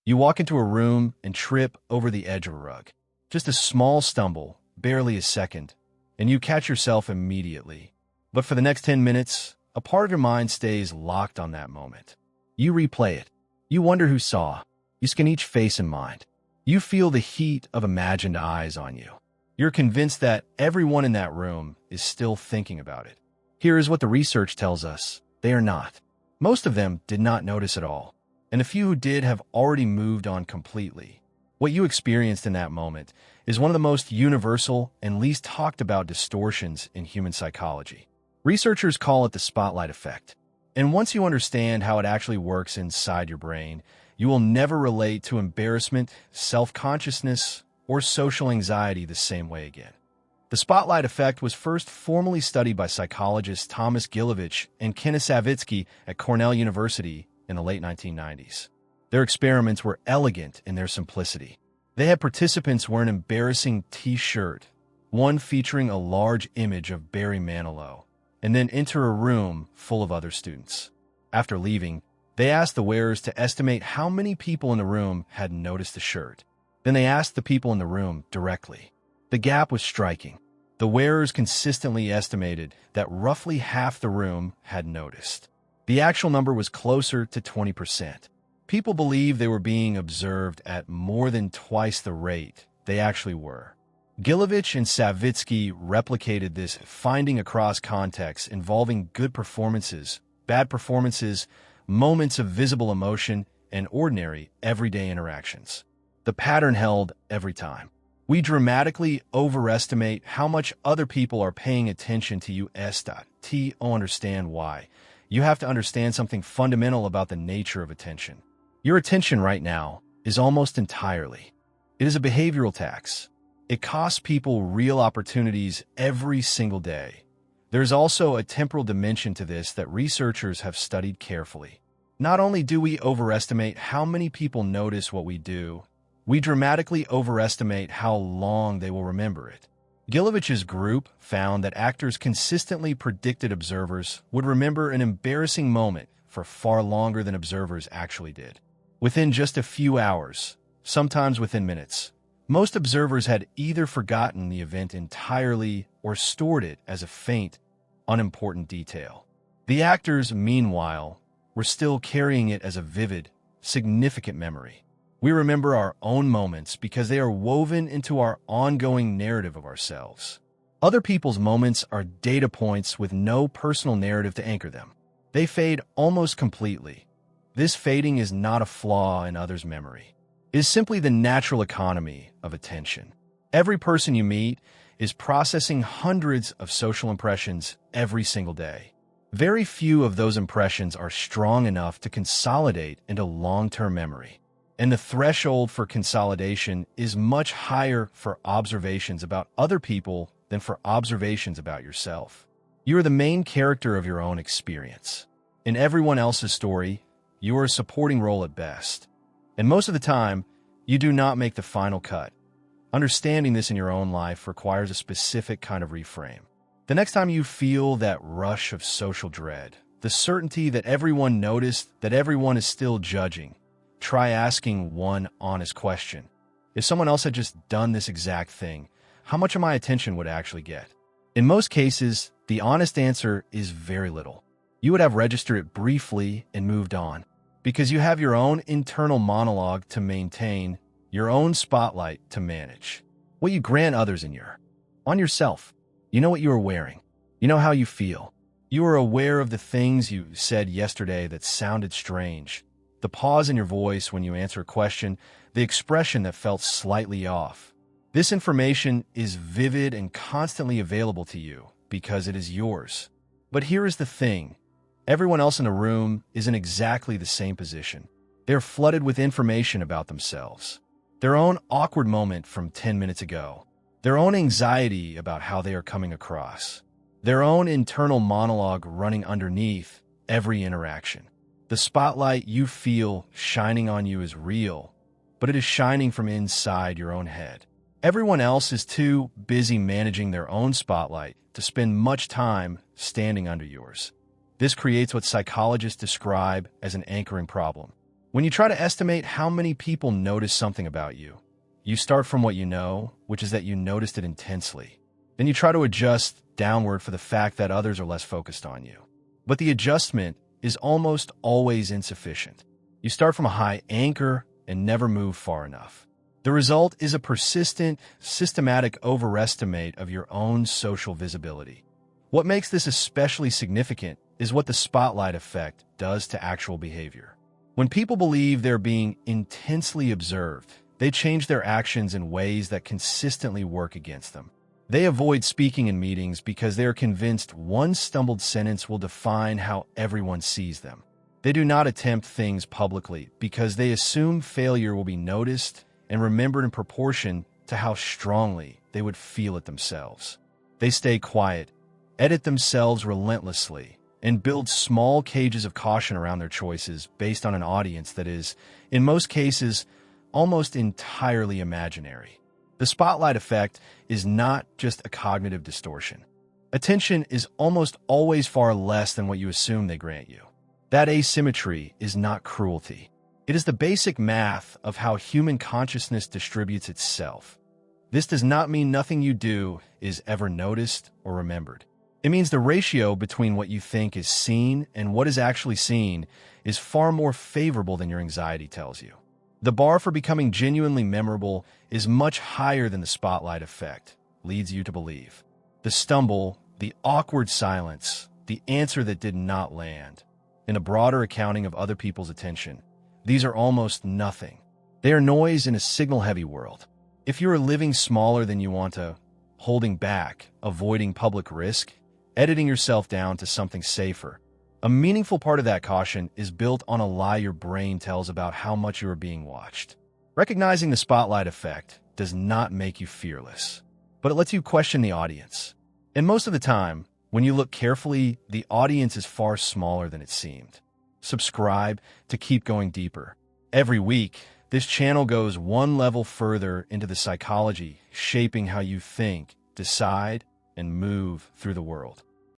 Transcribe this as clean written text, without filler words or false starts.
You walk into a room and trip over the edge of a rug. Just a small stumble, barely a second, and you catch yourself immediately. But for the next 10 minutes, a part of your mind stays locked on that moment. You replay it. You wonder who saw. You scan each face in mind. You feel the heat of imagined eyes on you. You're convinced that everyone in that room is still thinking about it. Here is what the research tells us. They are not. Most of them did not notice at all, and the few who did have already moved on completely. What you experienced in that moment is one of the most universal and least talked about distortions in human psychology. Researchers call it the spotlight effect. And once you understand how it actually works inside your brain, you will never relate to embarrassment, self-consciousness, or social anxiety the same way again. The spotlight effect was first formally studied by psychologists Thomas Gilovich and Kenneth Savitsky at Cornell University in the late 1990s. Their experiments were elegant in their simplicity. They had participants wear an embarrassing T-shirt, one featuring a large image of Barry Manilow, and then enter a room full of other students. After leaving, they asked the wearers to estimate how many people in the room had noticed the shirt. Then they asked the people in the room directly. The gap was striking. The wearers consistently estimated that roughly half the room had noticed. The actual number was closer to 20%. People believed they were being observed at more than twice the rate they actually were. Gilovich and Savitsky replicated this finding across contexts involving good performances, bad performances, moments of visible emotion, and ordinary, everyday interactions. The pattern held every time. We dramatically overestimate how much other people are paying attention to you. Understand why. You have to understand something fundamental about the nature of attention. Your attention right now is almost entirely. It is a behavioral tax. It costs people real opportunities every single day. There's also a temporal dimension to this that researchers have studied carefully. Not only do we overestimate how many people notice what we do, we dramatically overestimate how long they will remember it. Gilovich's group found that actors consistently predicted observers would remember an embarrassing moment for far longer than observers actually did. Within just a few hours, sometimes within minutes, most observers had either forgotten the event entirely or stored it as a faint, unimportant detail. The actors, meanwhile, were still carrying it as a vivid, significant memory. We remember our own moments because they are woven into our ongoing narrative of ourselves. Other people's moments are data points with no personal narrative to anchor them. They fade almost completely. This fading is not a flaw in others' memory. It is simply the natural economy of attention. Every person you meet is processing hundreds of social impressions every single day. Very few of those impressions are strong enough to consolidate into long-term memory. And the threshold for consolidation is much higher for observations about other people than for observations about yourself. You are the main character of your own experience. In everyone else's story, you are a supporting role at best. And most of the time, you do not make the final cut. Understanding this in your own life requires a specific kind of reframe. The next time you feel that rush of social dread, the certainty that everyone noticed, that everyone is still judging, try asking one honest question. If someone else had just done this exact thing, how much of my attention would I actually get? In most cases, the honest answer is very little. You would have registered it briefly and moved on, because you have your own internal monologue to maintain, your own spotlight to manage. What you grant others on yourself. You know what you are wearing. You know how you feel. You are aware of the things you said yesterday that sounded strange. The pause in your voice when you answer a question, the expression that felt slightly off. This information is vivid and constantly available to you because it is yours. But here is the thing. Everyone else in the room is in exactly the same position. They're flooded with information about themselves. Their own awkward moment from 10 minutes ago. Their own anxiety about how they are coming across. Their own internal monologue running underneath every interaction. The spotlight you feel shining on you is real, but it is shining from inside your own head. Everyone else is too busy managing their own spotlight to spend much time standing under yours. This creates what psychologists describe as an anchoring problem. When you try to estimate how many people notice something about you, you start from what you know, which is that you noticed it intensely. Then you try to adjust downward for the fact that others are less focused on you. But the adjustment is almost always insufficient. You start from a high anchor and never move far enough. The result is a persistent, systematic overestimate of your own social visibility. What makes this especially significant is what the spotlight effect does to actual behavior. When people believe they're being intensely observed, they change their actions in ways that consistently work against them. They avoid speaking in meetings because they are convinced one stumbled sentence will define how everyone sees them. They do not attempt things publicly because they assume failure will be noticed and remembered in proportion to how strongly they would feel it themselves. They stay quiet, edit themselves relentlessly, and build small cages of caution around their choices based on an audience that is, in most cases, almost entirely imaginary. The spotlight effect is not just a cognitive distortion. Attention is almost always far less than what you assume they grant you. That asymmetry is not cruelty. It is the basic math of how human consciousness distributes itself. This does not mean nothing you do is ever noticed or remembered. It means the ratio between what you think is seen and what is actually seen is far more favorable than your anxiety tells you. The bar for becoming genuinely memorable is much higher than the spotlight effect leads you to believe. The stumble, the awkward silence, the answer that did not land. In a broader accounting of other people's attention, these are almost nothing. They are noise in a signal-heavy world. If you are living smaller than you want to, holding back, avoiding public risk, editing yourself down to something safer, a meaningful part of that caution is built on a lie your brain tells about how much you are being watched. Recognizing the spotlight effect does not make you fearless, but it lets you question the audience. And most of the time, when you look carefully, the audience is far smaller than it seemed. Subscribe to keep going deeper. Every week, this channel goes one level further into the psychology, shaping how you think, decide, and move through the world.